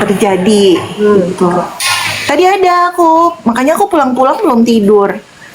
terjadi gitu. Tadi ada aku, makanya aku pulang-pulang belum tidur.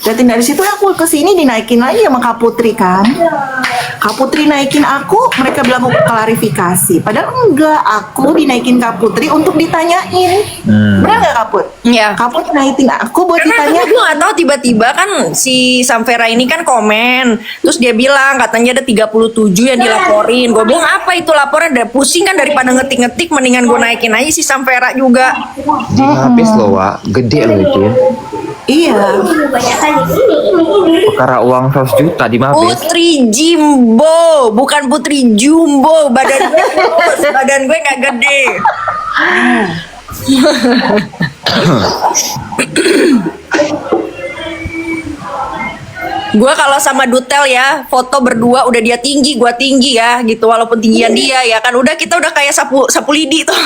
Dan dari situ aku kesini dinaikin lagi sama Kak Putri kan. Kak Putri naikin aku, mereka bilang aku klarifikasi. Padahal enggak, aku dinaikin Kak Putri untuk ditanyain. Benar nggak Kak Put? Iya. Kak Put naikin aku buat Karena ditanya. gue gak tahu tiba-tiba kan si Samvera ini kan komen. Terus dia bilang katanya ada 37 yang dilaporin. Gue bilang apa itu laporan? Udah pusing kan daripada ngetik-ngetik. Mendingan gue naikin aja si Samvera juga. Habis loh, Wak. Gede loh itu. Iya. Perkara uang 100 juta di Mabes. Putri Jimbo, bukan Putri Jumbo. Badan gue kurus, badan gue gak gede. Gue kalau sama Dutel ya, foto berdua udah dia tinggi, gue tinggi ya, gitu. Walaupun tinggian dia ya kan, udah kita udah kayak sapu lidi tuh.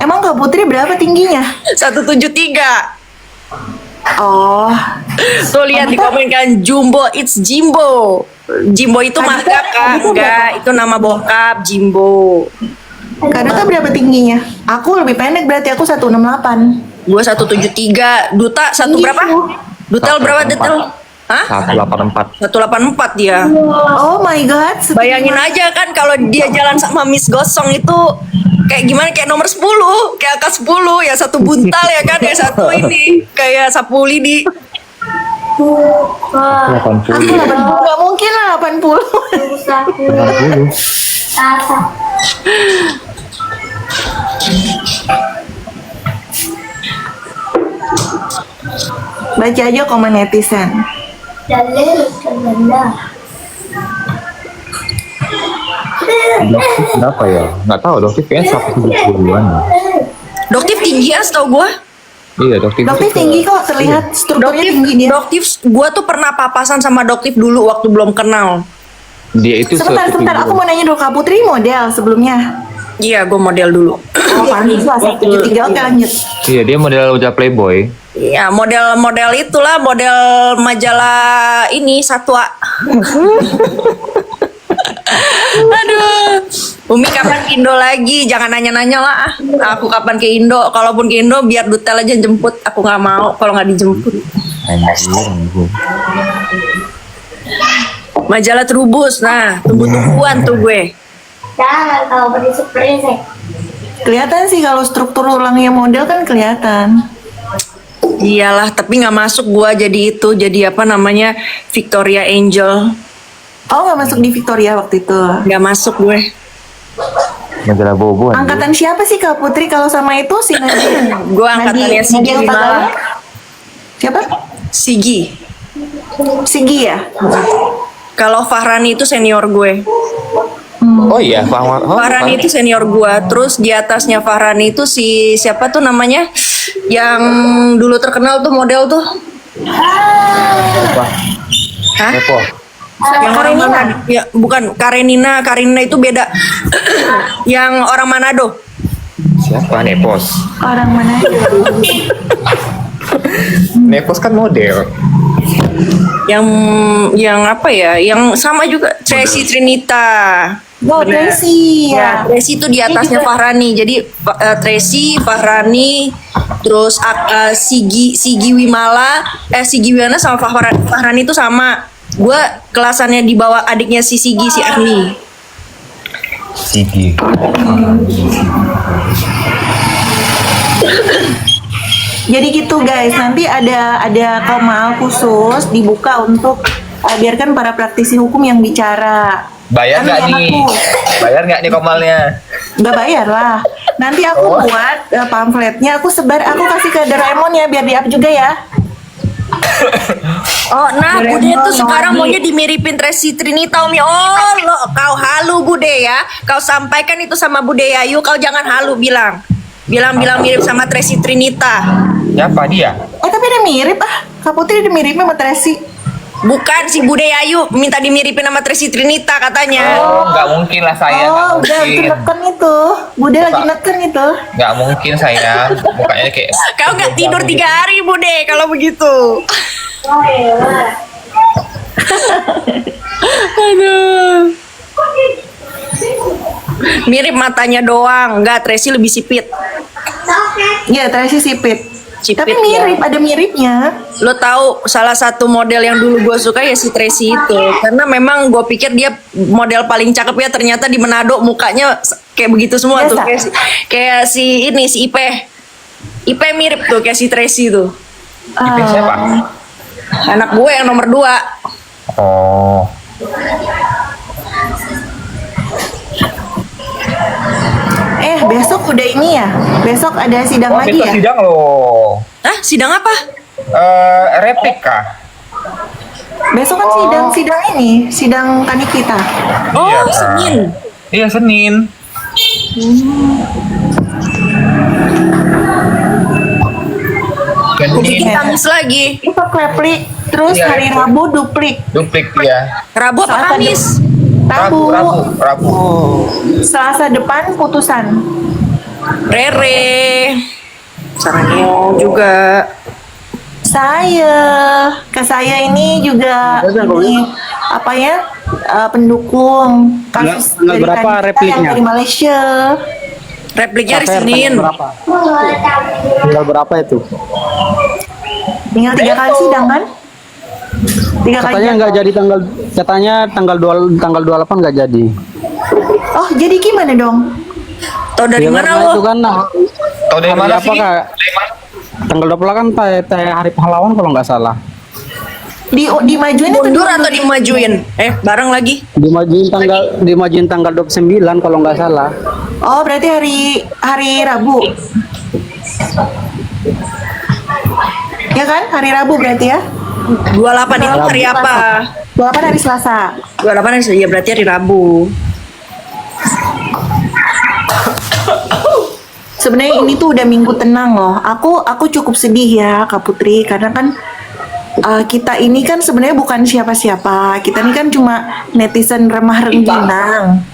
Emang Kak Putri berapa tingginya? 173. Oh, Tuh lihat di komen kan, Jumbo, it's Jimbo. Jimbo itu marga Kak, enggak, itu nama bokap Jimbo. Kak Duta berapa tingginya? Aku lebih pendek berarti aku 168. Gue 173, Duta satu Tinggi berapa? tuh. Dutel berapa Dutel? Hah? 184. 184 dia. Oh my god. Bayangin aja kan kalau dia jalan sama Miss Gosong itu kayak gimana, kayak nomor 10, kayak angka 10, ya satu buntal ya kan, ya satu ini kayak sapu lidi. 80. Gak mungkin lah 80. 80. Baca aja komen netizen. Berapa ya? Nggak tahu, Doktif kayaknya 170-an ya. Doktif tinggi ya setahu gue. Iya, Doktif. Doktif tinggi kok, terlihat strukturnya tinggi dia. Doktif, gue tuh pernah papasan sama Doktif dulu waktu belum kenal. Dia itu Sebentar, aku mau nanya dulu, Kak Putri model sebelumnya. Iya, gue model dulu. Oh, pantas lah, 173. Oke, lanjut. Iya, dia model udah Playboy. Iya, model itulah, model majalah ini Satwa. Aduh, Umi kapan ke Indo lagi? Jangan nanya-nanya lah. Aku kapan ke Indo? Kalaupun ke Indo, biar Dutel aja jemput. Aku nggak mau kalau nggak dijemput. Anjir. Majalah Trubus, nah tumbuh-tumbuhan tuh gue. Jangan kalau berisik-berisik. Kelihatan sih kalau struktur tulangnya model kan kelihatan. Iyalah, tapi nggak masuk gue jadi itu, jadi apa namanya, Victoria Angel. Oh, nggak masuk di Victoria waktu itu. Nggak masuk gue. Majalah Bobo. anjir. Angkatan siapa sih Kak Putri kalau sama itu si Nadia? Gue angkatannya Sigi Wimala. Siapa? Sigi. Sigi ya? Kalau Fahrani itu senior gue. Oh iya, Fahrani itu senior gue. Terus di atasnya Fahrani itu si siapa tuh namanya? Yang dulu terkenal tuh model tuh. Apa? Hah? Repo. Yang orang Manado. Ya, bukan Karenina. Karenina itu beda. Yang orang Manado. Siapa? Nepos. Orang mana? Nepos kan model. Yang apa ya? Yang sama juga Tracy Trinita. Oh, Tracy Ya, ya. Tracy itu di atasnya Fahrani. Jadi Tracy, Fahrani, terus Sigi Wimala, Sigi Wimala sama Fahrani itu sama. Gue kelasannya di bawah adiknya si Sigi, si Arni. Sigi. Jadi gitu guys, nanti ada komal khusus dibuka untuk biarkan para praktisi hukum yang bicara. Bayar Kan nggak enak nih? tuh. Bayar nggak nih komalnya? Nggak bayar lah. Nanti aku buat pamfletnya, aku sebar, aku kasih ke Doraemon ya biar di-up juga ya. Oh, nah Doraemon, Bude tuh sekarang Nowadi. maunya dimiripin Tracy Trinita, Umi. Oh, lo kau halu Bude ya. Kau sampaikan itu sama Bude Yayu, kau jangan halu bilang. Bilang mirip sama Tracy Trinita. Siapa dia? Tapi ada mirip Kak Putri ada miripnya sama Tracy. Bukan si Bude Yayu minta dimiripin sama Tracy Trinita katanya. Oh, nggak mungkin lah saya. Nggak Oh, udah lagi mungkin. neken itu. Bude lagi neken itu. Nggak mungkin saya. Mukanya kayak. Kau nggak tidur 3 hari Bude kalau begitu. Oh iya. Aduh. Mirip matanya doang, enggak Tracy lebih sipit. Iya, Tracy sipit. Sipit, Tapi mirip, ada miripnya. Lo tahu salah satu model yang dulu gue suka ya si Tracy itu, karena memang gue pikir dia model paling cakep ya, ternyata di Manado mukanya kayak begitu semua tuh, Biasa. kayak si ini si Ipe. Ipe mirip tuh kayak si Tracy tuh. Ipe siapa? Anak gue yang nomor 2. Oh. Besok udah ini ya? Besok ada sidang Oh, lagi besok ya? sidang loh. Hah, sidang apa? Replika. Besok kan sidang ini, sidang Kanikita. Oh, Iya. Senin. Iya, Senin. Bikin Iya. Kamis lagi. Itu replik, terus Iya, hari replik. Rabu duplik. Duplik ya. Rabu apa Selasa Kamis? Rabu. Rabu. Selasa depan putusan. Rere. Sarangnya juga. Ke saya ini juga ini apa ya, pendukung kasus Tanggal dari berapa Kanikita repliknya? yang dari Malaysia. Repliknya hari KPR Senin. tanggal berapa? Tanggal berapa itu? Tinggal 3 kali sidang kan? 3 kali. Katanya nggak jadi tanggal 28 nggak jadi. Oh, jadi gimana dong? Tau dari Ya, mana karena lo? itu kan Tahu dari hari mana apa sih? Kak? Tanggal 28 kan hari pahlawan kalau nggak salah. Dimajuin atau Mundur atau dimundurin? dimajuin? Bareng lagi. Dimajuin tanggal 29 kalau nggak salah. Oh, berarti hari Rabu. Ya kan? Hari Rabu berarti ya? 28 itu hari apa? 28 hari Selasa. 28 hari ya berarti hari Rabu. Sebenarnya ini tuh udah minggu tenang loh. Aku cukup sedih ya, Kak Putri, karena kan kita ini kan sebenarnya bukan siapa-siapa. Kita ini kan cuma netizen remah rengginang.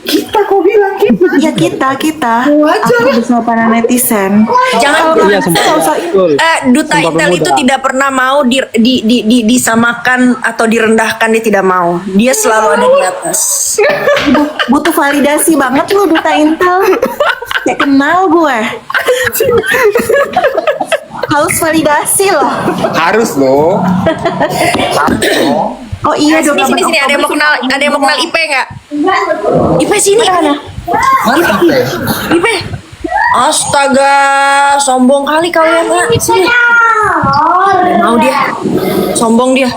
Kita kok bilang kita? Ya kita. Aku bersama para netizen. Jangan Kalau Iya, kalian sumpah. nggak usah Betul. Duta Sumpah Intel Pemuda. itu tidak pernah mau disamakan atau direndahkan, dia tidak mau. Dia selalu ada di atas. butuh validasi banget lu Duta Intel. Kayak kenal gue. Harus validasi loh. Harus loh. Oh iya dong. Sini ada yang mau kenal Ipe nggak? Ipe sini. Mana Ipe? Ipe. Astaga, sombong kali kalian ya. Sini. Mau dia. Sombong dia.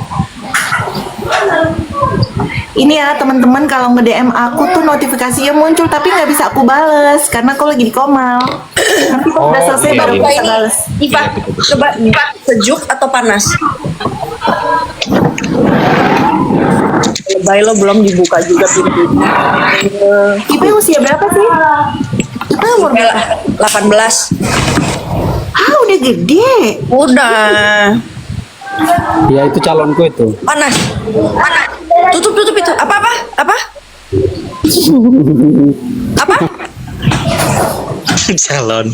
Ini ya teman-teman, kalau nge-DM aku tuh notifikasinya muncul tapi nggak bisa aku bales karena aku lagi di komal. Nanti kalau udah Oh, selesai iya, baru iya. Ipa bisa ini, bales. Ipa, coba Ipa, sejuk atau panas? Lebay lo belum dibuka juga pintunya. Ipe usia berapa sih? Ipe umur berapa? 18. Ah, udah gede. Udah. Ya itu calonku itu. Panas. Tutup itu. Apa? Apa? calon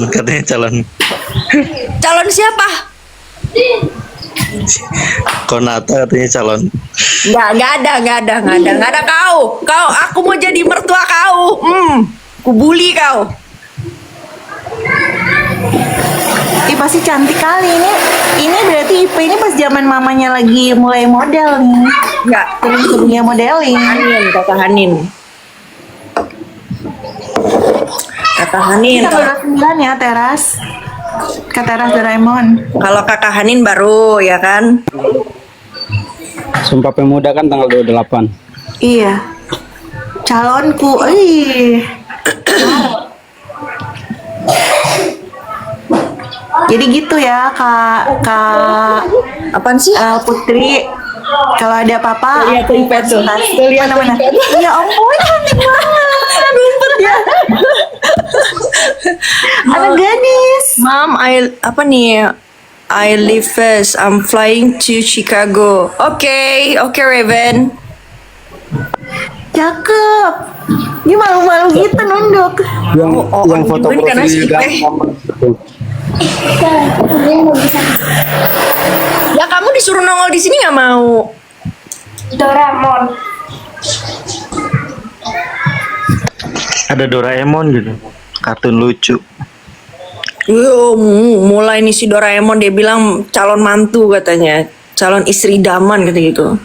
katanya calon Calon siapa? Konata katanya calon. Nggak ada kau. Aku mau jadi mertua kau. Ku bully kau. Ih, pasti cantik kali ini. Ini berarti Ipe ini pas zaman mamanya lagi mulai model nih. Nggak. Sebelumnya modeling. Kakak Hanin. Kita baru 9 ya teras. Ke teras Doraemon. Kalau kakak Hanin baru ya kan? Sumpah Pemuda kan tanggal 28. Iya. Calonku. Ih. Jadi gitu ya Kak Apaan sih? Putri. Kalau ada apa-apa, Lihat tuh Ipe tuh. Lihat mana? Ya ampun, cantik banget. Ngumpet ya. Anak gadis. Mom, apa nih? I leave first. I'm flying to Chicago. Oke, Raven. Cakep. Dia malu-malu gitu nunduk. Yang foto ini karena si profilnya Ipe. gampang gitu. Ya kamu disuruh nongol di sini nggak mau? Doraemon. Ada Doraemon gitu. kartun lucu. Yo, mulai nih si Doraemon dia bilang calon mantu katanya, calon istri idaman kata gitu.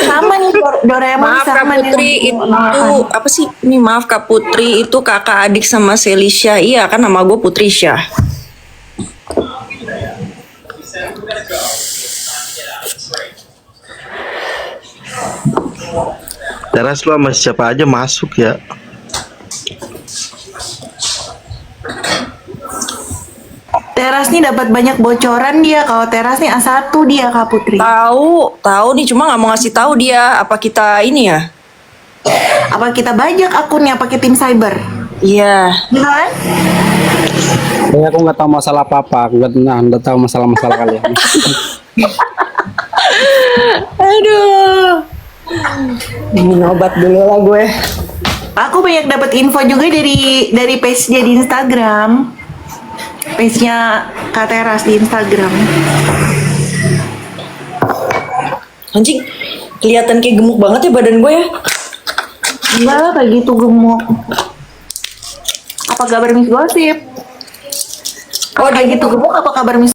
Sama nih Doraemon Maaf Kak sama nih. Putri itu apa sih? Ini maaf Kak Putri itu kakak adik sama Selisha. Iya kan nama gue Putrisha. Teras lu sama siapa aja masuk ya? Teras nih dapat banyak bocoran dia. Kalau Teras nih A1 dia Kak Putri. Tahu nih cuma nggak mau ngasih tahu dia apa kita ini ya. Apa kita bajak akunnya pakai tim cyber? Iya. Gitu kan? Kayak aku nggak tahu masalah apa-apa. Aku nggak tahu masalah-masalah kalian. Aduh. Minum obat dulu lah gue. Aku banyak dapat info juga dari page dia di Instagram. Page-nya Kak Teras di Instagram. Anjing, kelihatan kayak gemuk banget ya badan gue ya. Enggak lah kayak gitu gemuk. Apa kabar Miss Gosip? Oh, Kayak gitu gemuk apa kabar Miss